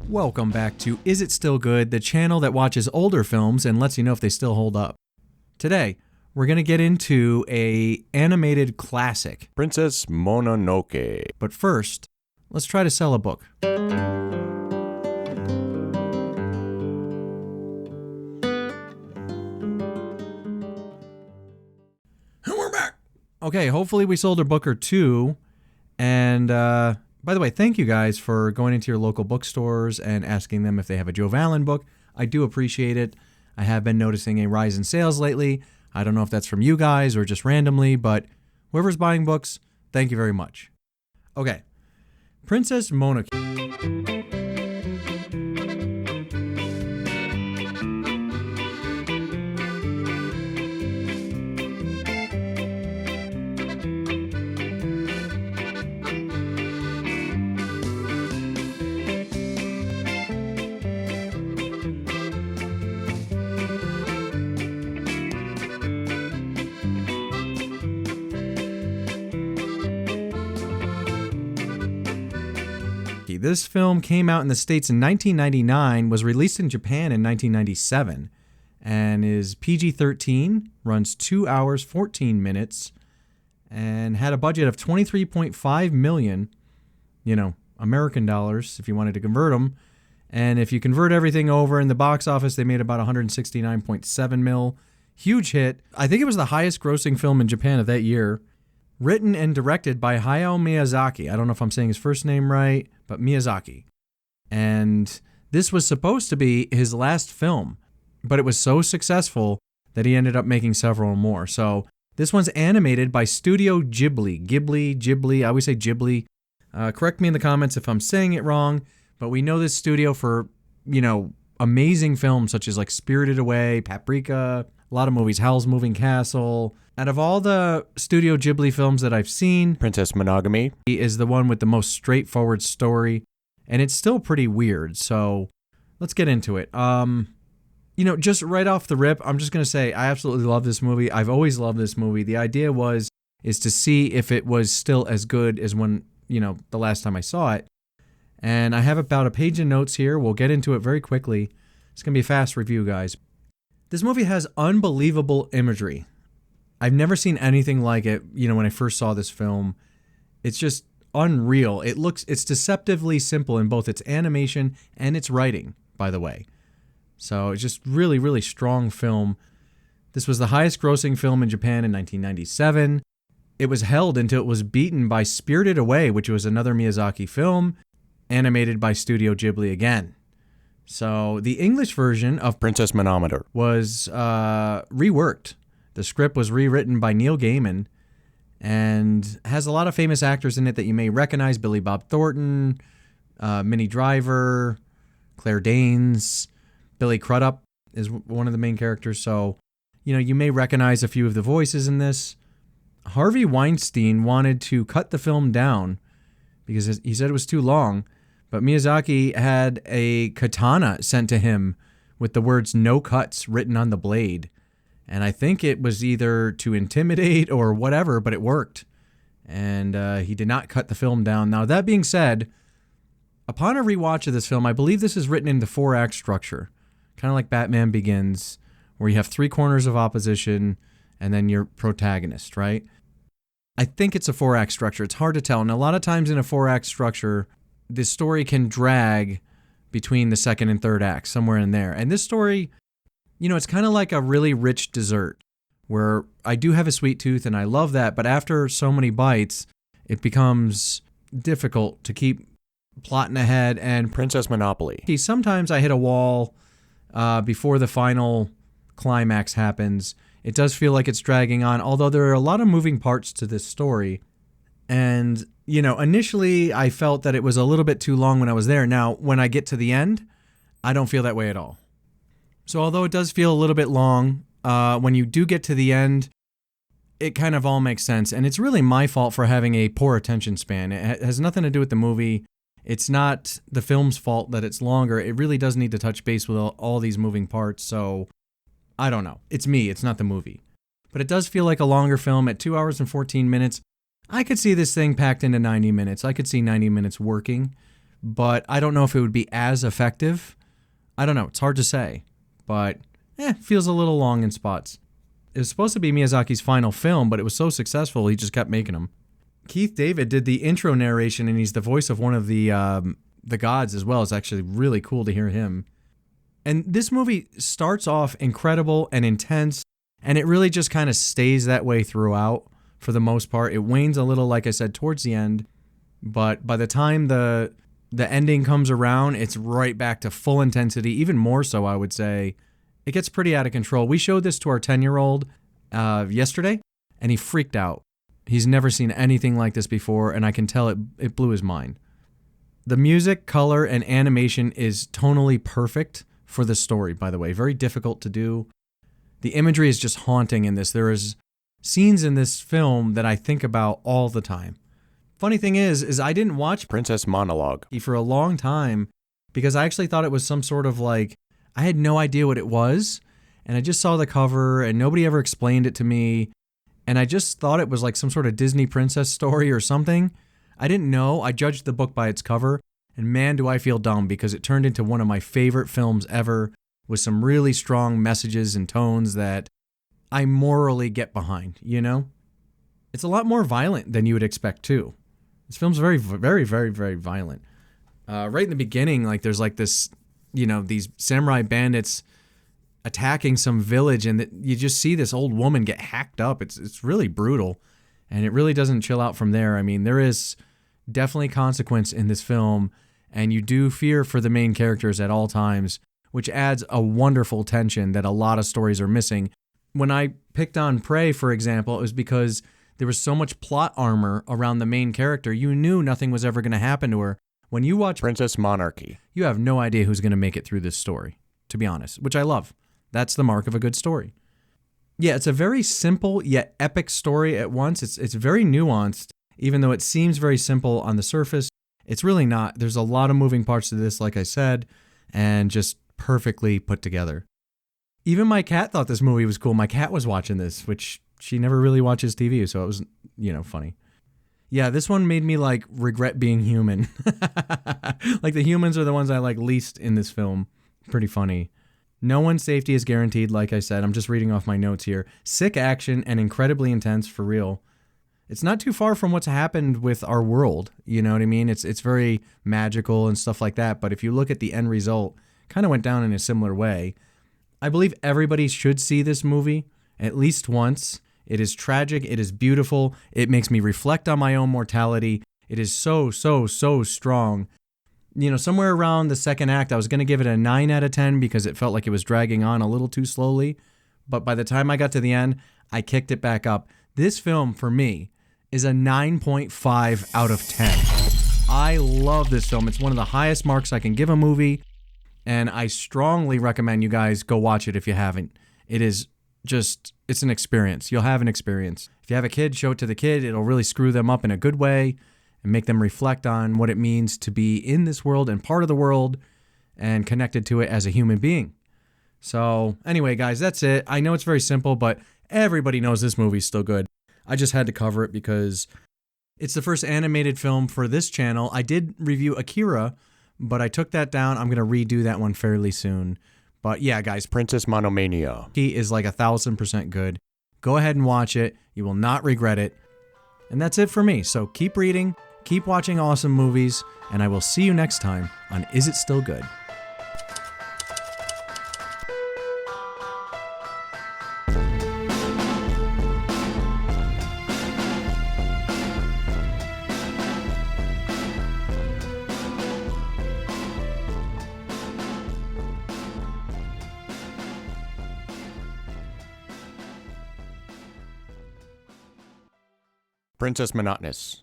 Welcome back to Is It Still Good, the channel that watches older films and lets you know if they still hold up. Today, we're going to get into a animated classic, Princess Mononoke. but first, let's try to sell a book. And we're back! Okay, hopefully we sold a book or two, and by the way, thank you guys for going into your local bookstores and asking them if they have a Joe Allen book. I do appreciate it. I have been noticing a rise in sales lately. I don't know if that's from you guys or just randomly, but whoever's buying books, thank you very much. Okay, Princess Mononoke. This film came out in the States in 1999, was released in Japan in 1997, and is PG-13, runs 2 hours, 14 minutes, and had a budget of $23.5 million, American dollars, if you wanted to convert them. And if you convert everything over in the box office, they made about $169.7 million. Huge hit. I think it was the highest grossing film in Japan of that year. Written and directed by Hayao Miyazaki. I don't know if I'm saying his first name right, but Miyazaki. And this was supposed to be his last film, but it was so successful that he ended up making several more. So this one's animated by Studio Ghibli. Ghibli, I always say Ghibli. Correct me in the comments if I'm saying it wrong, but we know this studio for, amazing films such as like Spirited Away, Paprika, a lot of movies, Howl's Moving Castle. Out of all the Studio Ghibli films that I've seen, Princess Monogamy is the one with the most straightforward story, and it's still pretty weird, so let's get into it. Just right off the rip, I'm just going to say I absolutely love this movie. I've always loved this movie. The idea is to see if it was still as good as when, the last time I saw it. And I have about a page of notes here. We'll get into it very quickly. It's going to be a fast review, guys. This movie has unbelievable imagery. I've never seen anything like it, when I first saw this film. It's just unreal. It's deceptively simple in both its animation and its writing, by the way. So it's just really, really strong film. This was the highest grossing film in Japan in 1997. It was held until it was beaten by Spirited Away, which was another Miyazaki film, animated by Studio Ghibli again. So the English version of Princess Manometer was reworked. The script was rewritten by Neil Gaiman and has a lot of famous actors in it that you may recognize. Billy Bob Thornton, Minnie Driver, Claire Danes, Billy Crudup is one of the main characters. So, you may recognize a few of the voices in this. Harvey Weinstein wanted to cut the film down because he said it was too long, but Miyazaki had a katana sent to him with the words "no cuts" written on the blade. And I think it was either to intimidate or whatever, but it worked. And he did not cut the film down. Now, that being said, upon a rewatch of this film, I believe this is written in the 4-act structure. Kind of like Batman Begins, where you have 3 corners of opposition and then your protagonist, right? I think it's a 4-act structure. It's hard to tell. And a lot of times in a 4-act structure, the story can drag between the second and third act, somewhere in there. And this story, it's kind of like a really rich dessert where I do have a sweet tooth and I love that, but after so many bites, it becomes difficult to keep plotting ahead. And Princess Monopoly. Sometimes I hit a wall before the final climax happens. It does feel like it's dragging on, although there are a lot of moving parts to this story. And, initially I felt that it was a little bit too long when I was there. Now, when I get to the end, I don't feel that way at all. So although it does feel a little bit long, when you do get to the end, it kind of all makes sense. And it's really my fault for having a poor attention span. It has nothing to do with the movie. It's not the film's fault that it's longer. It really does need to touch base with all these moving parts. So I don't know. It's me. It's not the movie. But it does feel like a longer film at 2 hours and 14 minutes. I could see this thing packed into 90 minutes. I could see 90 minutes working but I don't know if it would be as effective. I don't know. It's hard to say, but feels a little long in spots. It was supposed to be Miyazaki's final film, but it was so successful he just kept making them. Keith David did the intro narration, and he's the voice of one of the gods as well. It's actually really cool to hear him. And this movie starts off incredible and intense, and it really just kind of stays that way throughout for the most part. It wanes a little, like I said, towards the end, but by the time the ending comes around, it's right back to full intensity, even more so, I would say. It gets pretty out of control. We showed this to our 10-year-old yesterday, and he freaked out. He's never seen anything like this before, and I can tell it blew his mind. The music, color, and animation is tonally perfect for the story, by the way. Very difficult to do. The imagery is just haunting in this. There is scenes in this film that I think about all the time. Funny thing is I didn't watch Princess Monologue for a long time because I actually thought it was some sort of I had no idea what it was, and I just saw the cover and nobody ever explained it to me, and I just thought it was like some sort of Disney princess story or something. I didn't know. I judged the book by its cover, and man, do I feel dumb because it turned into one of my favorite films ever with some really strong messages and tones that I morally get behind, you know? It's a lot more violent than you would expect, too. This film's very, very, very, very violent. Right in the beginning, there's this, these samurai bandits attacking some village, and you just see this old woman get hacked up. It's really brutal, and it really doesn't chill out from there. I mean, there is definitely consequence in this film, and you do fear for the main characters at all times, which adds a wonderful tension that a lot of stories are missing. When I picked on Prey, for example, it was because there was so much plot armor around the main character. You knew nothing was ever going to happen to her. When you watch Princess Monarchy, you have no idea who's going to make it through this story, to be honest, which I love. That's the mark of a good story. Yeah, it's a very simple yet epic story at once. It's very nuanced, even though it seems very simple on the surface. It's really not. There's a lot of moving parts to this, like I said, and just perfectly put together. Even my cat thought this movie was cool. My cat was watching this, which she never really watches TV, so it was, funny. Yeah, this one made me regret being human. The humans are the ones I like least in this film. Pretty funny. No one's safety is guaranteed, like I said. I'm just reading off my notes here. Sick action and incredibly intense for real. It's not too far from what's happened with our world. You know what I mean? It's very magical and stuff like that. But if you look at the end result, kind of went down in a similar way. I believe everybody should see this movie at least once. It is tragic. It is beautiful. It makes me reflect on my own mortality. It is so, so, so strong. Somewhere around the second act, I was going to give it a 9 out of 10 because it felt like it was dragging on a little too slowly. But by the time I got to the end, I kicked it back up. This film, for me, is a 9.5 out of 10. I love this film. It's one of the highest marks I can give a movie, and I strongly recommend you guys go watch it if you haven't. It is it's an experience. You'll have an experience. If you have a kid, show it to the kid. It'll really screw them up in a good way and make them reflect on what it means to be in this world and part of the world and connected to it as a human being. So anyway, guys, that's it. I know it's very simple, but everybody knows this movie's still good. I just had to cover it because it's the first animated film for this channel. I did review Akira, but I took that down. I'm going to redo that one fairly soon. But yeah, guys, Princess Monomania. He is 1,000% good. Go ahead and watch it. You will not regret it. And that's it for me. So keep reading, keep watching awesome movies, and I will see you next time on Is It Still Good? Princess Monotonous.